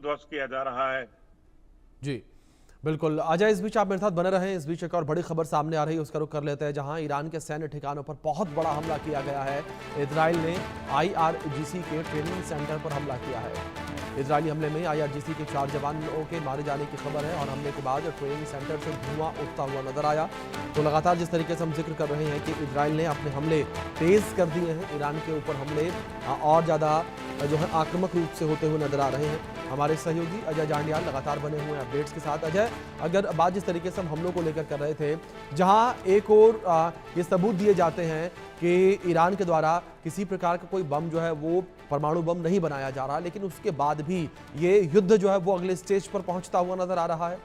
ध्वस्त किया जा रहा है। जी बिल्कुल। अजय, इस बीच आप मेरे साथ बने रहे। इस बीच एक और बड़ी खबर सामने आ रही है, उसका रुख कर लेते हैं, जहां ईरान के सैन्य ठिकानों पर बहुत बड़ा हमला किया गया है। इजराइल ने IRGC के ट्रेनिंग सेंटर पर हमला किया है। इजरायली हमले में IRGC के 4 जवानों के मारे जाने की खबर है और हमले के बाद ट्रेनिंग सेंटर से धुआं उठता हुआ नजर आया। तो लगातार जिस तरीके से हम जिक्र कर रहे हैं कि इजराइल ने अपने हमले तेज कर दिए हैं, ईरान के ऊपर हमले और ज़्यादा जो है आक्रामक रूप से होते हुए नजर आ रहे हैं। हमारे सहयोगी अजय जांडियाल लगातार बने हुए हैं अपडेट्स के साथ। अजय, अगर बात जिस तरीके से हम हमलों को लेकर कर रहे थे, जहां एक और ये सबूत दिए जाते हैं कि ईरान के द्वारा किसी प्रकार का कोई बम जो है वो परमाणु बम नहीं बनाया जा रहा, लेकिन उसके बाद भी ये युद्ध जो है वो अगले स्टेज पर पहुंचता हुआ नजर आ रहा है।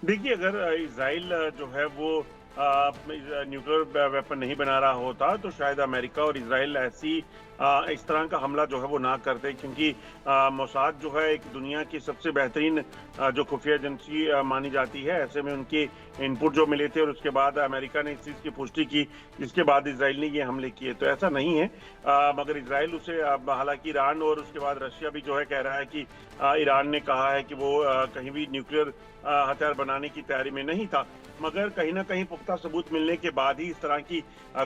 देखिए, अगर इजराइल जो है वो न्यूक्लियर वेपन नहीं बना रहा होता तो शायद अमेरिका और इजराइल इस तरह का हमला जो है वो ना करते, क्योंकि मोसाद जो है एक दुनिया की सबसे बेहतरीन जो खुफिया एजेंसी मानी जाती है। ऐसे में उनके इनपुट जो मिले थे और उसके बाद अमेरिका ने इस चीज़ की पुष्टि की, जिसके बाद इजराइल ने ये हमले किए। तो ऐसा नहीं है, मगर इजराइल उसे हालांकि ईरान और उसके बाद रशिया भी जो है कह रहा है कि ईरान ने कहा है कि वो कहीं भी न्यूक्लियर हथियार बनाने की तैयारी में नहीं था, मगर कहीं ना कहीं पुख्ता सबूत मिलने के बाद ही इस तरह की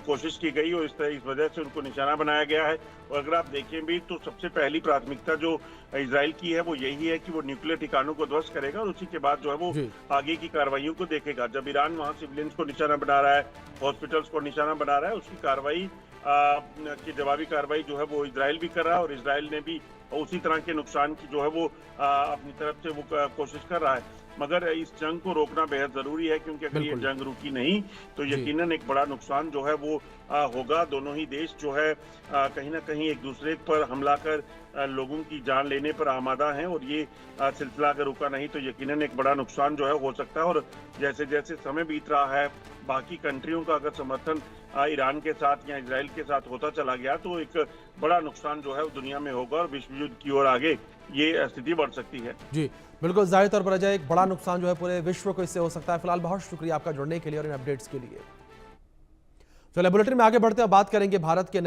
कोशिश की गई और इस वजह से उनको निशाना बनाया गया है। और अगर आप देखें भी तो सबसे पहली प्राथमिकता जो इजराइल की है वो यही है कि वो न्यूक्लियर ठिकानों को ध्वस्त करेगा और उसी के बाद जो है वो आगे की कार्रवाइयों को देखेगा। जब ईरान वहां सिविलियंस को निशाना बना रहा है, हॉस्पिटल्स को निशाना बना रहा है, उसकी कार्रवाई की जवाबी कार्रवाई जो है वो इजराइल भी कर रहा है और इजराइल ने भी उसी तरह के नुकसान की जो है वो अपनी तरफ से वो कोशिश कर रहा है। मगर इस जंग को रोकना बेहद जरूरी है, क्योंकि अगर ये जंग रुकी नहीं तो यकीनन एक बड़ा नुकसान जो है वो होगा। दोनों ही देश जो है कहीं ना कहीं एक दूसरे पर हमला कर लोगों की जान लेने पर आमादा हैं और ये सिलसिला अगर रुका नहीं तो यकीनन एक बड़ा नुकसान जो है हो सकता है। और जैसे जैसे समय बीत रहा है, बाकी कंट्रियों का अगर समर्थन ईरान के साथ या इजराइल के साथ होता चला गया तो एक बड़ा नुकसान जो है वो दुनिया में होगा और विश्व युद्ध की ओर आगे ये स्थिति बढ़ सकती है। जी बिल्कुल, जाहिर तौर पर अजय, एक बड़ा नुकसान जो है पूरे विश्व को इससे हो सकता है। फिलहाल बहुत शुक्रिया आपका जुड़ने के लिए और इन अपडेट्स के लिए। चलिए बुलेटिन में आगे बढ़ते हैं, बात करेंगे भारत के नए